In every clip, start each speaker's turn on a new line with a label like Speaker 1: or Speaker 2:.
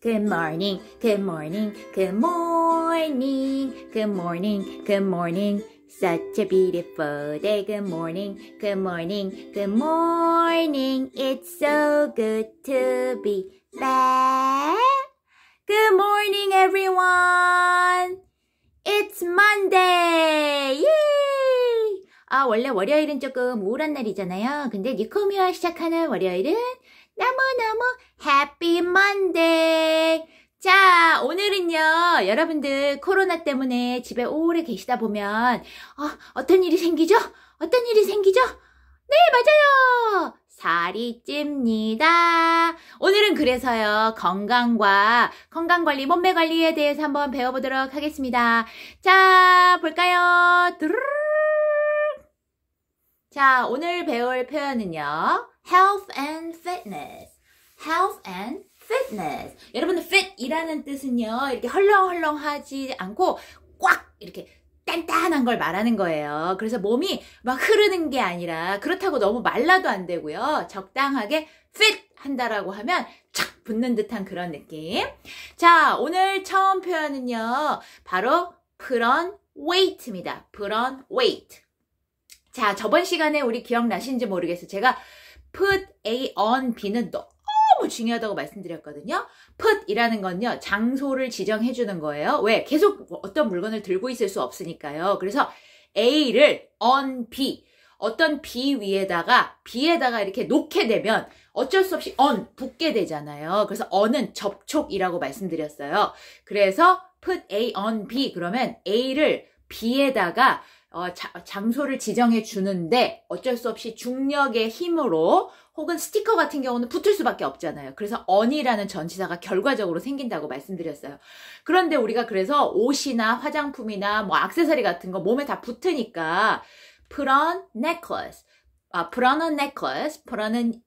Speaker 1: Good morning, good morning, good morning, good morning, good morning. Such a beautiful day. Good morning, good morning, good morning. It's so good to be back. Good morning, everyone. It's Monday. Yay! 원래 월요일은 조금 우울한 날이잖아요. 근데 뉴코미와 시작하는 월요일은 너무너무 Happy Monday. 자, 오늘은요, 여러분들 코로나 때문에 집에 오래 계시다 보면 어떤 일이 생기죠? 어떤 일이 생기죠? 네, 맞아요. 살이 찝니다. 오늘은 그래서요, 건강관리, 몸매관리에 대해서 한번 배워보도록 하겠습니다. 자, 볼까요? 자, 오늘 배울 표현은요, health and fitness. health and fitness. 여러분들 fit이라는 뜻은요, 이렇게 헐렁헐렁하지 않고 꽉 이렇게 단단한 걸 말하는 거예요. 그래서 몸이 막 흐르는 게 아니라 그렇다고 너무 말라도 안 되고요. 적당하게 fit 한다라고 하면 착 붙는 듯한 그런 느낌. 자, 오늘 처음 표현은요, 바로 put on weight입니다. put on weight. 자, 저번 시간에 우리 기억나신지 모르겠어요. 제가 put A on B는 너무 중요하다고 말씀드렸거든요. put이라는 건요, 장소를 지정해 주는 거예요. 왜? 계속 어떤 물건을 들고 있을 수 없으니까요. 그래서 A를 on B, 어떤 B 위에다가 B에다가 이렇게 놓게 되면 어쩔 수 없이 on, 붙게 되잖아요. 그래서 on은 접촉이라고 말씀드렸어요. 그래서 put A on B, 그러면 A를 B에다가 장소를 지정해 주는데 어쩔 수 없이 중력의 힘으로 혹은 스티커 같은 경우는 붙을 수밖에 없잖아요. 그래서 on이라는 전치사가 결과적으로 생긴다고 말씀드렸어요. 그런데 우리가 그래서 옷이나 화장품이나 뭐 액세서리 같은 거 몸에 다 붙으니까 put on necklace, put on a necklace, put on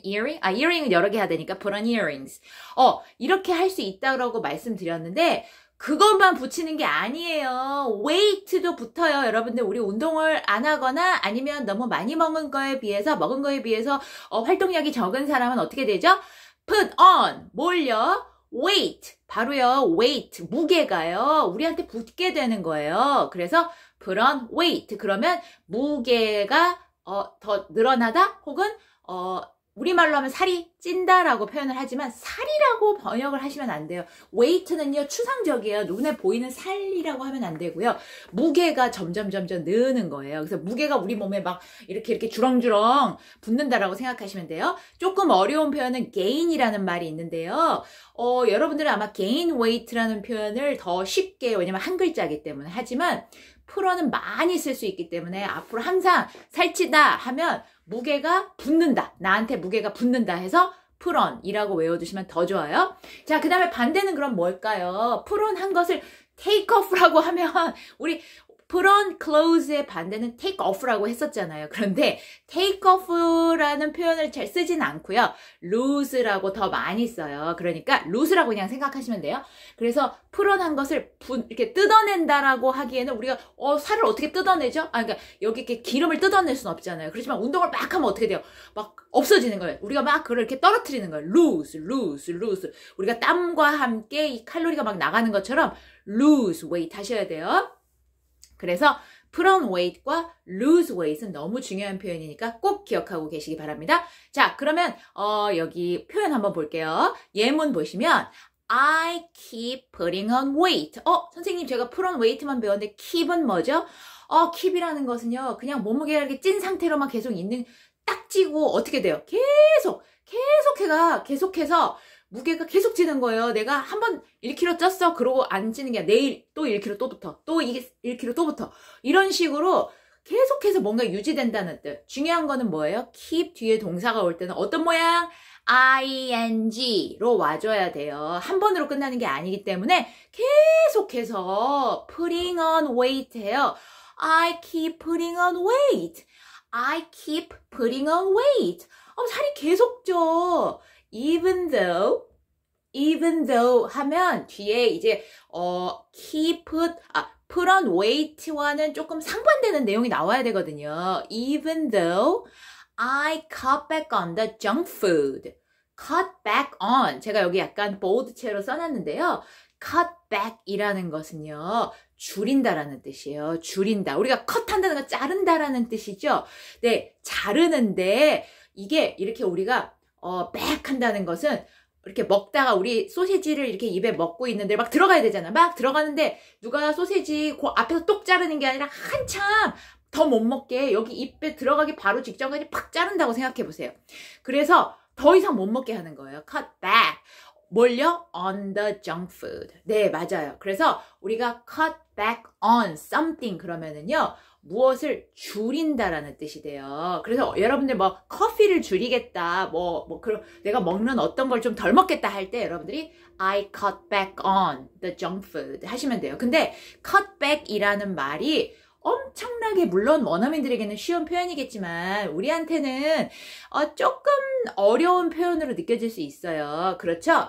Speaker 1: earring? earring은 여러 개 해야 되니까 put on earrings. 이렇게 할 수 있다고 말씀드렸는데 그것만 붙이는 게 아니에요. weight도 붙어요. 여러분들, 우리 운동을 안 하거나 아니면 너무 많이 먹은 거에 비해서 활동량이 적은 사람은 어떻게 되죠? put on, 뭘요? weight, 바로요, weight, 무게가요, 우리한테 붙게 되는 거예요. 그래서 put on weight, 그러면 무게가 더 늘어나다 혹은 우리말로 하면 살이 찐다라고 표현을 하지만 살이라고 번역을 하시면 안 돼요. weight는요, 추상적이에요. 눈에 보이는 살이라고 하면 안 되고요. 무게가 점점 느는 거예요. 그래서 무게가 우리 몸에 막 이렇게 주렁주렁 붙는다라고 생각하시면 돼요. 조금 어려운 표현은 gain이라는 말이 있는데요. 여러분들은 아마 gain weight라는 표현을 더 쉽게, 왜냐면 한 글자이기 때문에, 하지만 풀어는 많이 쓸 수 있기 때문에 앞으로 항상 살찌다 하면 무게가 붙는다, 나한테 무게가 붙는다 해서 put on이라고 외워두시면 더 좋아요. 자, 그 다음에 반대는 그럼 뭘까요? put on 한 것을 take off라고 하면, 우리 put on clothes의 반대는 take off라고 했었잖아요. 그런데 take off라는 표현을 잘 쓰진 않고요, loose라고 더 많이 써요. 그러니까 loose라고 그냥 생각하시면 돼요. 그래서 put on 한 것을 이렇게 뜯어낸다라고 하기에는 우리가 살을 어떻게 뜯어내죠? 그러니까 여기 이렇게 기름을 뜯어낼 수는 없잖아요. 그렇지만 운동을 막 하면 어떻게 돼요? 막 없어지는 거예요. 우리가 막 그걸 이렇게 떨어뜨리는 거예요. lose. 우리가 땀과 함께 이 칼로리가 막 나가는 것처럼 lose weight 하셔야 돼요. 그래서 put on weight과 lose weight은 너무 중요한 표현이니까 꼭 기억하고 계시기 바랍니다. 자, 그러면 여기 표현 한번 볼게요. 예문 보시면 I keep putting on weight. 선생님, 제가 put on weight만 배웠는데 keep은 뭐죠? keep이라는 것은요, 그냥 몸무게가 이렇게 찐 상태로만 계속 있는, 딱 찌고 어떻게 돼요? 계속해서 무게가 계속 찌는 거예요. 내가 한번 1kg 쪘어. 그러고 안 찌는 게 아니라 내일 또 1kg 또 붙어. 또 이게 1kg 또 붙어. 이런 식으로 계속해서 뭔가 유지된다는 뜻. 중요한 거는 뭐예요? keep 뒤에 동사가 올 때는 어떤 모양? ing로 와줘야 돼요. 한 번으로 끝나는 게 아니기 때문에 계속해서 putting on weight 해요. I keep putting on weight. I keep putting on weight. 살이 계속 쪄. even though 하면 뒤에 이제 put on weight와는 조금 상반되는 내용이 나와야 되거든요. even though I cut back on the junk food. cut back on. 제가 여기 약간 보드체로 써놨는데요. cut back이라는 것은요. 줄인다라는 뜻이에요. 줄인다. 우리가 컷한다는 건 자른다라는 뜻이죠. 네, 자르는데 이게 이렇게 우리가 back 한다는 것은 이렇게 먹다가 우리 소시지를 이렇게 입에 먹고 있는데 막 들어가야 되잖아. 막 들어가는데 누가 소시지 그 앞에서 똑 자르는 게 아니라 한참 더 못 먹게 여기 입에 들어가기 바로 직전까지 팍 자른다고 생각해 보세요. 그래서 더 이상 못 먹게 하는 거예요. cut back. 뭘요? On the junk food. 네, 맞아요. 그래서 우리가 cut back on something 그러면은요. 무엇을 줄인다라는 뜻이 돼요. 그래서 여러분들 뭐 커피를 줄이겠다, 내가 먹는 어떤 걸 좀 덜 먹겠다 할 때 여러분들이 I cut back on the junk food 하시면 돼요. 근데 cut back이라는 말이 엄청나게 물론 원어민들에게는 쉬운 표현이겠지만 우리한테는 조금 어려운 표현으로 느껴질 수 있어요. 그렇죠?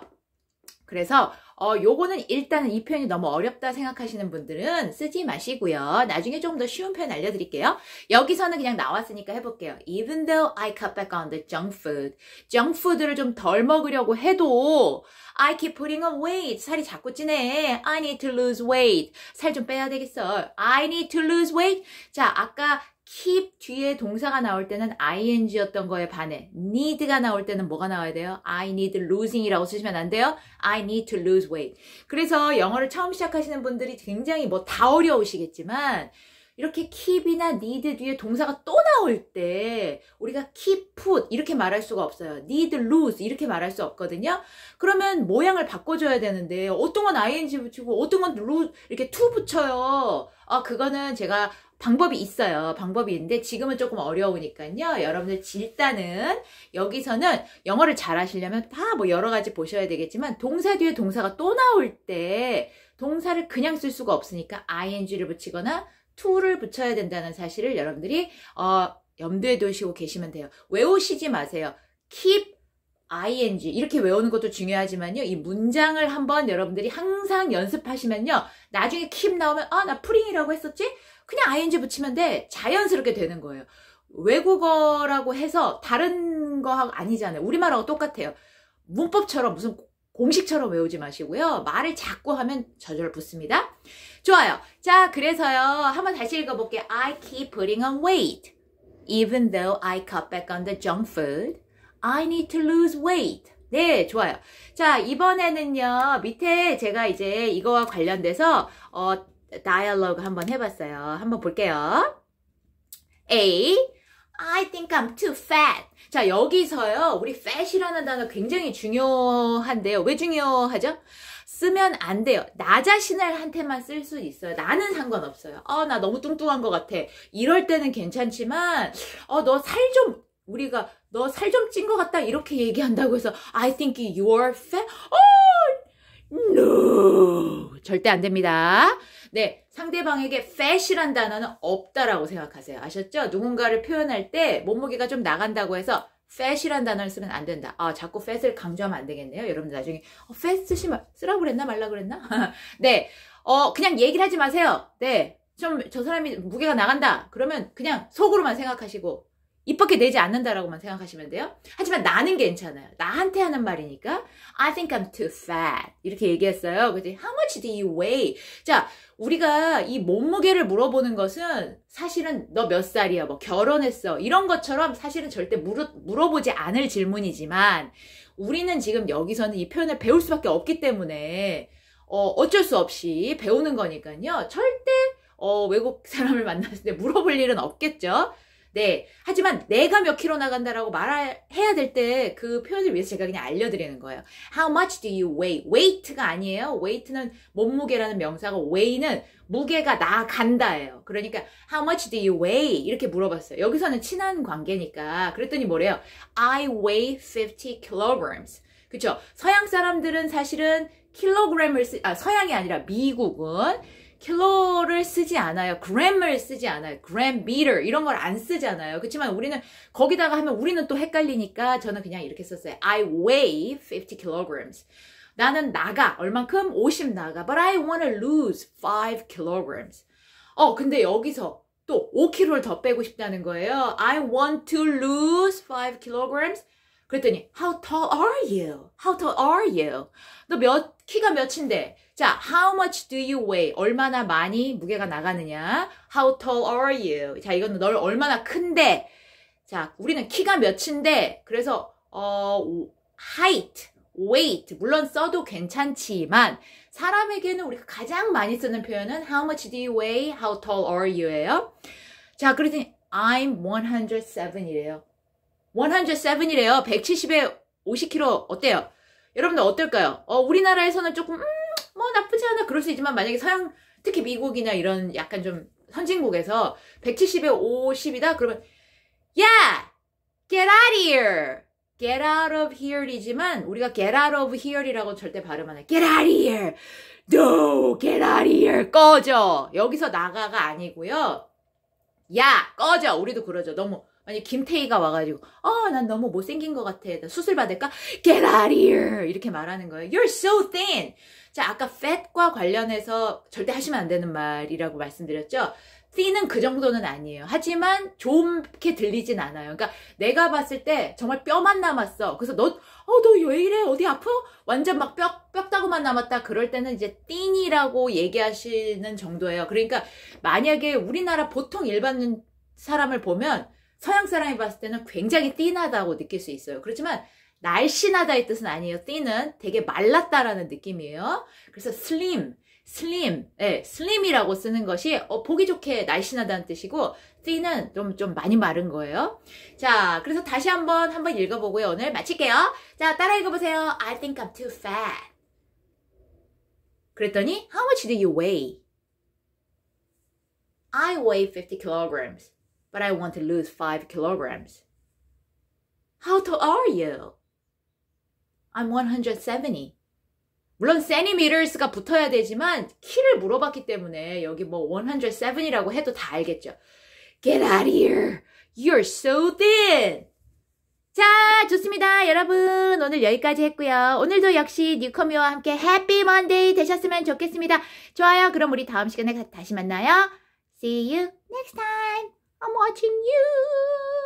Speaker 1: 그래서 요거는 일단은 이 표현이 너무 어렵다 생각하시는 분들은 쓰지 마시고요. 나중에 조금 더 쉬운 표현 알려드릴게요. 여기서는 그냥 나왔으니까 해볼게요. Even though I cut back on the junk food. junk food를 좀 덜 먹으려고 해도 I keep putting on weight. 살이 자꾸 찌네. I need to lose weight. 살 좀 빼야 되겠어. I need to lose weight. 자, 아까 keep 뒤에 동사가 나올 때는 ing였던 거에 반해 need가 나올 때는 뭐가 나와야 돼요? I need losing이라고 쓰시면 안 돼요? I need to lose weight. 그래서 영어를 처음 시작하시는 분들이 굉장히 다 어려우시겠지만 이렇게 keep이나 need 뒤에 동사가 또 나올 때 우리가 keep put 이렇게 말할 수가 없어요. need lose 이렇게 말할 수 없거든요. 그러면 모양을 바꿔줘야 되는데 어떤 건 ing 붙이고 어떤 건 lose 이렇게 to 붙여요. 그거는 제가 방법이 있어요. 방법이 있는데 지금은 조금 어려우니까요. 여러분들 일단은 여기서는 영어를 잘 하시려면 다 여러 가지 보셔야 되겠지만 동사 뒤에 동사가 또 나올 때 동사를 그냥 쓸 수가 없으니까 ing를 붙이거나 to를 붙여야 된다는 사실을 여러분들이 염두에 두시고 계시면 돼요. 외우시지 마세요. keep ing 이렇게 외우는 것도 중요하지만요. 이 문장을 한번 여러분들이 항상 연습하시면요. 나중에 keep 나오면 나 pudding이라고 했었지? 그냥 ing 붙이면 돼. 자연스럽게 되는 거예요. 외국어라고 해서 다른 거하고 아니잖아요. 우리말하고 똑같아요. 문법처럼 무슨 공식처럼 외우지 마시고요. 말을 자꾸 하면 저절로 붙습니다. 좋아요. 자, 그래서요. 한번 다시 읽어볼게요. I keep putting on weight. Even though I cut back on the junk food, I need to lose weight. 네, 좋아요. 자, 이번에는요. 밑에 제가 이제 이거와 관련돼서 다이얼로그 한번 해봤어요. 한번 볼게요. A. I think I'm too fat. 자, 여기서요. 우리 fat이라는 단어 굉장히 중요한데요. 왜 중요하죠? 쓰면 안 돼요. 나 자신한테만 쓸 수 있어요. 나는 상관없어요. 나 너무 뚱뚱한 것 같아. 이럴 때는 괜찮지만 너 살 좀 찐 것 같다. 이렇게 얘기한다고 해서 I think you're fat. No. 절대 안 됩니다. 네, 상대방에게 fat이란 단어는 없다라고 생각하세요. 아셨죠? 누군가를 표현할 때 몸무게가 좀 나간다고 해서 fat이란 단어를 쓰면 안 된다. 자꾸 fat을 강조하면 안 되겠네요. 여러분들 나중에 fat 쓰라고 그랬나 말라 그랬나? 네, 그냥 얘기를 하지 마세요. 네, 저 사람이 무게가 나간다. 그러면 그냥 속으로만 생각하시고 입 밖에 내지 않는다라고만 생각하시면 돼요. 하지만 나는 괜찮아요. 나한테 하는 말이니까 I think I'm too fat 이렇게 얘기했어요. 그치? How much do you weigh? 자, 우리가 이 몸무게를 물어보는 것은 사실은 너 몇 살이야? 결혼했어? 이런 것처럼 사실은 절대 물어보지 않을 질문이지만 우리는 지금 여기서는 이 표현을 배울 수밖에 없기 때문에 어쩔 수 없이 배우는 거니까요. 절대 외국 사람을 만났을 때 물어볼 일은 없겠죠. 네. 하지만 내가 몇 킬로 나간다라고 해야 될 때 그 표현을 위해서 제가 그냥 알려드리는 거예요. How much do you weigh? weight가 아니에요. weight는 몸무게라는 명사고 weigh는 무게가 나간다예요. 그러니까 how much do you weigh? 이렇게 물어봤어요. 여기서는 친한 관계니까. 그랬더니 뭐래요? I weigh 50 kilograms. 그쵸? 서양 사람들은 사실은 서양이 아니라 미국은 킬로를 쓰지 않아요. gram을 쓰지 않아요. gram, meter 이런 걸 안 쓰잖아요. 그렇지만 우리는 거기다가 하면 우리는 또 헷갈리니까 저는 그냥 이렇게 썼어요. I weigh 50 kilograms. 나는 나가. 얼만큼? 50 나가. But I want to lose 5 kilograms. 근데 여기서 또 5kg를 더 빼고 싶다는 거예요. I want to lose 5 kilograms. 그랬더니 How tall are you? How tall are you? 너 키가 몇인데? 자, How much do you weigh? 얼마나 많이 무게가 나가느냐? How tall are you? 자, 이거는 널 얼마나 큰데? 자, 우리는 키가 몇인데? 그래서 height, weight 물론 써도 괜찮지만 사람에게는 우리가 가장 많이 쓰는 표현은 How much do you weigh? How tall are you?예요. 자, 그랬더니 I'm 107이래요. 107이래요. 170에 50kg 어때요? 여러분들 어떨까요? 우리나라에서는 조금 뭐 나쁘지 않아 그럴 수 있지만 만약에 서양 특히 미국이나 이런 약간 좀 선진국에서 170에 50이다 그러면 Yeah! Get out of here! Get out of here이지만 우리가 get out of here이라고 절대 발음 안 해. Get out of here! No! Get out of here! 꺼져! 여기서 나가가 아니고요. 야! 꺼져! 우리도 그러죠. 너무 만약 김태희가 와가지고 난 너무 못생긴 것 같아. 나 수술 받을까? Get out of here! 이렇게 말하는 거예요. You're so thin! 자, 아까 fat과 관련해서 절대 하시면 안 되는 말이라고 말씀드렸죠. thin은 그 정도는 아니에요. 하지만 좋게 들리진 않아요. 그러니까 내가 봤을 때 정말 뼈만 남았어. 그래서 너 왜 이래? 어디 아파? 완전 막 뼈다구만 남았다. 그럴 때는 이제 thin이라고 얘기하시는 정도예요. 그러니까 만약에 우리나라 보통 일반 사람을 보면 서양 사람이 봤을 때는 굉장히 thin하다고 느낄 수 있어요. 그렇지만 날씬하다의 뜻은 아니에요. thin은 되게 말랐다라는 느낌이에요. 그래서 slim이라고 쓰는 것이 보기 좋게 날씬하다는 뜻이고 thin은 좀 많이 마른 거예요. 자, 그래서 다시 한번 읽어보고요. 오늘 마칠게요. 자, 따라 읽어보세요. I think I'm too fat. 그랬더니 How much do you weigh? I weigh 50 kilograms, but I want to lose 5 kilograms. How tall are you? I'm 170. 물론 centimeters가 붙어야 되지만 키를 물어봤기 때문에 여기 뭐 107이라고 해도 다 알겠죠. Get out of here. You're so thin. 자, 좋습니다. 여러분 오늘 여기까지 했고요. 오늘도 역시 뉴커미와 함께 해피 먼데이 되셨으면 좋겠습니다. 좋아요. 그럼 우리 다음 시간에 다시 만나요. See you next time. I'm watching you.